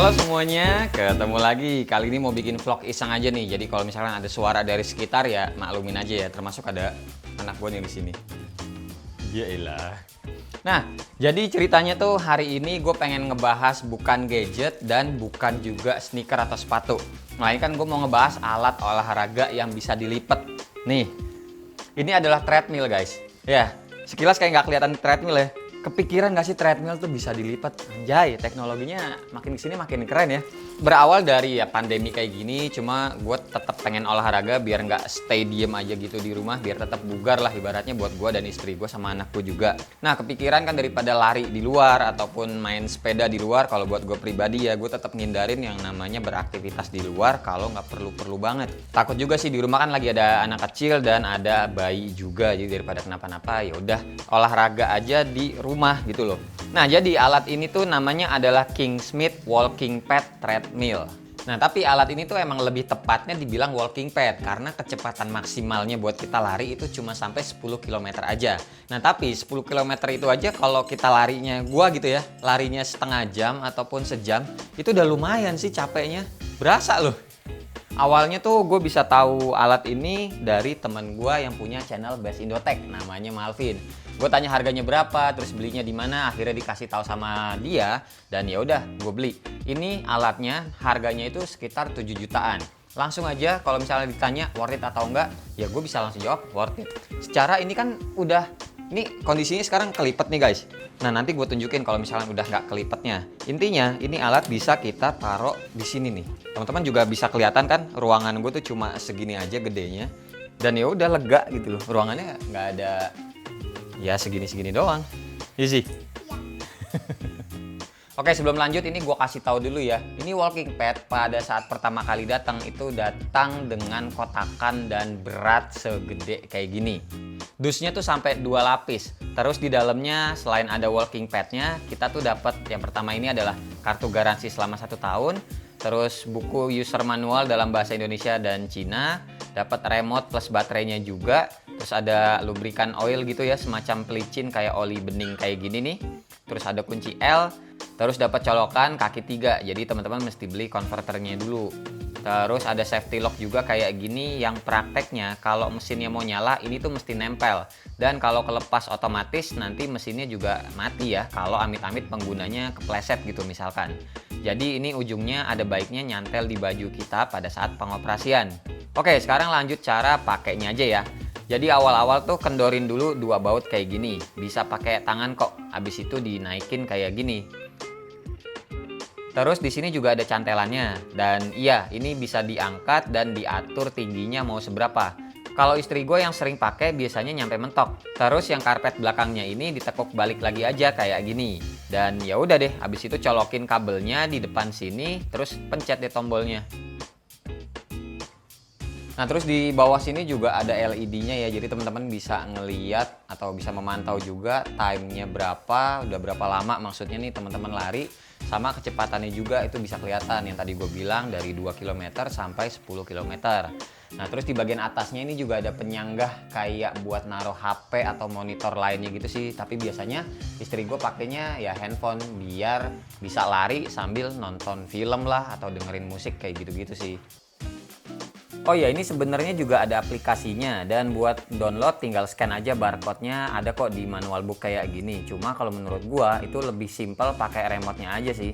Halo semuanya, ketemu lagi. Kali ini mau bikin vlog iseng aja nih. Jadi kalau misalkan ada suara dari sekitar ya maklumin aja ya. Termasuk ada anak gue nih di sini. Yaelah. Nah, jadi ceritanya tuh hari ini gue pengen ngebahas bukan gadget dan bukan juga sneaker atau sepatu. Melainkan gue mau ngebahas alat olahraga yang bisa dilipat. Nih, ini adalah treadmill guys. Ya, sekilas kayak nggak kelihatan treadmill ya. Kepikiran gak sih treadmill tuh bisa dilipat? Anjay, teknologinya makin kesini makin keren ya. Berawal dari ya pandemi kayak gini, cuma gue tetap pengen olahraga biar nggak stay diem aja gitu di rumah, biar tetap bugar lah ibaratnya buat gue dan istri gue sama anak gue juga. Nah kepikiran kan daripada lari di luar ataupun main sepeda di luar, kalau buat gue pribadi ya gue tetap ngindarin yang namanya beraktivitas di luar kalau nggak perlu-perlu banget. Takut juga sih di rumah kan lagi ada anak kecil dan ada bayi juga, jadi daripada kenapa-napa ya udah olahraga aja di rumah gitu loh. Nah jadi alat ini tuh namanya adalah Kingsmith Walking Pad Treadmill. Nah tapi alat ini tuh emang lebih tepatnya dibilang walking pad karena kecepatan maksimalnya buat kita lari itu cuma sampai 10 km aja. Nah tapi 10 km itu aja kalau kita larinya gua gitu ya, larinya setengah jam ataupun sejam itu udah lumayan sih capeknya. Berasa loh. Awalnya tuh gue bisa tahu alat ini dari temen gue yang punya channel Best Indotech, namanya Malvin. Gue tanya harganya berapa, terus belinya di mana, akhirnya dikasih tahu sama dia dan ya udah gue beli. Ini alatnya harganya itu sekitar 7 jutaan. Langsung aja kalau misalnya ditanya worth it atau enggak, ya gue bisa langsung jawab worth it. Secara ini kan udah, ini kondisinya sekarang kelipet nih guys. Nah nanti gue tunjukin kalau misalnya udah nggak kelipetnya. Intinya ini alat bisa kita taruh di sini nih. Teman-teman juga bisa kelihatan kan ruangan gue tuh cuma segini aja gedenya. Dan ya udah lega gitu loh. Ruangannya nggak ada ya segini-segini doang. Iya sih. Oke sebelum lanjut ini gue kasih tahu dulu ya. Ini walking pad pada saat pertama kali datang itu datang dengan kotakan dan berat segede kayak gini. Dusnya tuh sampai 2 lapis. Terus di dalamnya selain ada walking padnya, kita tuh dapat yang pertama ini adalah kartu garansi selama 1 tahun. Terus buku user manual dalam bahasa Indonesia dan Cina. Dapat remote plus baterainya juga. Terus ada lubrikan oil gitu ya, semacam pelicin kayak oli bening kayak gini nih. Terus ada kunci L. Terus dapat colokan kaki 3. Jadi teman-teman mesti beli konverternya dulu. Terus ada safety lock juga kayak gini yang prakteknya kalau mesinnya mau nyala ini tuh mesti nempel. Dan kalau kelepas otomatis nanti mesinnya juga mati ya kalau amit-amit penggunanya kepleset gitu misalkan. Jadi ini ujungnya ada baiknya nyantel di baju kita pada saat pengoperasian. Oke sekarang lanjut cara pakainya aja ya. Jadi awal-awal tuh kendorin dulu 2 baut kayak gini. Bisa pakai tangan kok, habis itu dinaikin kayak gini. Terus di sini juga ada cantelannya dan iya ini bisa diangkat dan diatur tingginya mau seberapa. Kalau istri gue yang sering pakai biasanya nyampe mentok. Terus yang karpet belakangnya ini ditekuk balik lagi aja kayak gini. Dan ya udah deh, habis itu colokin kabelnya di depan sini, terus pencet deh tombolnya. Nah terus di bawah sini juga ada LED-nya ya, jadi teman-teman bisa ngeliat atau bisa memantau juga timenya berapa, udah berapa lama maksudnya nih teman-teman lari. Sama kecepatannya juga itu bisa kelihatan yang tadi gue bilang dari 2 km sampai 10 km. Nah terus di bagian atasnya ini juga ada penyanggah kayak buat naruh HP atau monitor lainnya gitu sih. Tapi biasanya istri gue pakainya ya handphone biar bisa lari sambil nonton film lah atau dengerin musik kayak gitu-gitu sih. Oh ya ini sebenarnya juga ada aplikasinya dan buat download tinggal scan aja barcode-nya, ada kok di manual book kayak gini. Cuma kalau menurut gua itu lebih simple pakai remote-nya aja sih.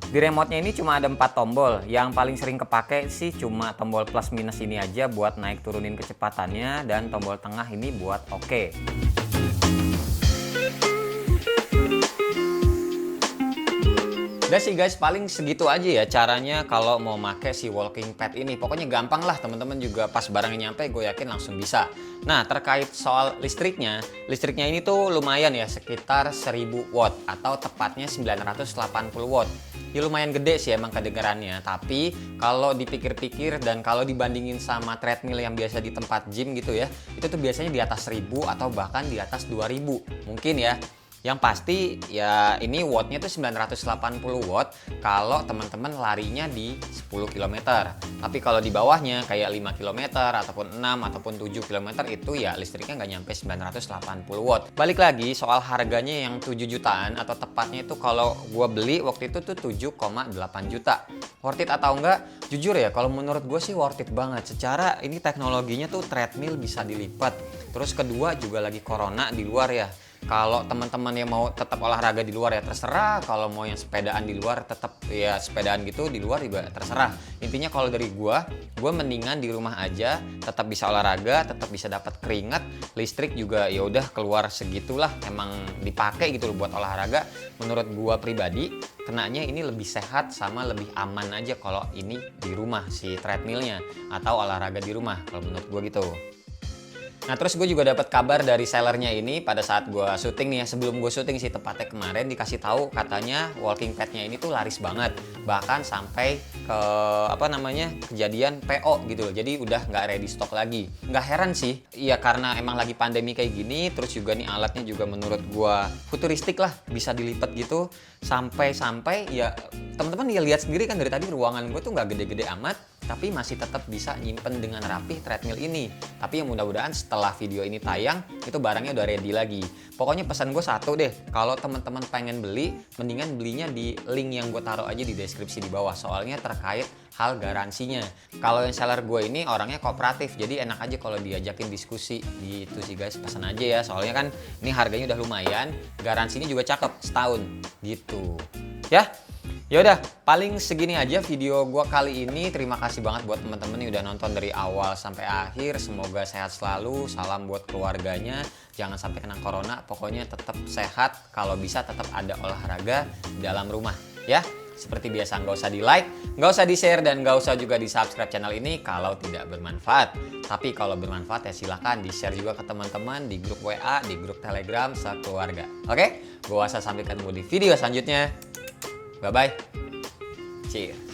Di remote-nya ini cuma ada 4 tombol. Yang paling sering kepake sih cuma tombol plus minus ini aja buat naik turunin kecepatannya dan tombol tengah ini buat oke. Udah sih guys, paling segitu aja ya caranya kalau mau make si walking pad ini. Pokoknya gampang lah, teman-teman juga pas barangnya nyampe gue yakin langsung bisa. Nah terkait soal listriknya ini tuh lumayan ya, sekitar 1000 watt atau tepatnya 980 watt. Ya lumayan gede sih emang kedengarannya, tapi kalau dipikir-pikir dan kalau dibandingin sama treadmill yang biasa di tempat gym gitu ya, itu tuh biasanya di atas 1000 atau bahkan di atas 2000 mungkin ya. Yang pasti ya ini wattnya tuh 980 watt kalau teman-teman larinya di 10 km. Tapi kalau di bawahnya kayak 5 km ataupun 6 ataupun 7 km itu ya listriknya nggak nyampe 980 watt. Balik lagi soal harganya yang 7 jutaan atau tepatnya itu kalau gua beli waktu itu tuh 7,8 juta. Worth it atau enggak? Jujur ya, kalau menurut gue sih worth it banget. Secara ini teknologinya tuh treadmill bisa dilipat. Terus kedua juga lagi corona di luar ya. Kalau teman-teman yang mau tetap olahraga di luar ya terserah. Kalau mau yang sepedaan di luar tetap ya sepedaan gitu di luar juga terserah. Intinya kalau dari gue mendingan di rumah aja, tetap bisa olahraga, tetap bisa dapat keringat, listrik juga ya udah keluar segitulah. Emang dipakai gitu loh buat olahraga. Menurut gue pribadi, kenanya ini lebih sehat sama lebih aman aja kalau ini di rumah si treadmillnya atau olahraga di rumah kalau menurut gue gitu. Nah terus gue juga dapat kabar dari sellernya ini pada saat gue syuting nih ya, sebelum gue syuting sih tepatnya kemarin dikasih tahu katanya walking padnya ini tuh laris banget, bahkan sampai ke kejadian PO gitu loh, jadi udah nggak ready stock lagi. Nggak heran sih, ya karena emang lagi pandemi kayak gini, terus juga nih alatnya juga menurut gue futuristik lah, bisa dilipat gitu sampai ya teman-teman ya lihat sendiri kan dari tadi ruangan gue tuh nggak gede-gede amat, tapi masih tetap bisa nyimpen dengan rapih treadmill ini. Tapi ya mudah-mudahan setelah video ini tayang, itu barangnya udah ready lagi. Pokoknya pesan gue satu deh, kalau teman-teman pengen beli, mendingan belinya di link yang gue taruh aja di deskripsi di bawah. Soalnya terkait hal garansinya. Kalau yang seller gue ini orangnya kooperatif, jadi enak aja kalau diajakin diskusi. Gitu sih guys, pesan aja ya. Soalnya kan ini harganya udah lumayan, garansinya juga cakep, setahun. Gitu. Ya. Yaudah, paling segini aja video gua kali ini. Terima kasih banget buat teman-teman yang udah nonton dari awal sampai akhir. Semoga sehat selalu. Salam buat keluarganya. Jangan sampai kena corona. Pokoknya tetap sehat. Kalau bisa tetap ada olahraga di dalam rumah. Ya, seperti biasa nggak usah di like, nggak usah di share, dan nggak usah juga di subscribe channel ini kalau tidak bermanfaat. Tapi kalau bermanfaat ya silahkan di share juga ke teman-teman di grup WA, di grup Telegram sekeluarga. Oke, gua Asa sampai ketemu di video selanjutnya. Bye-bye. Cheers.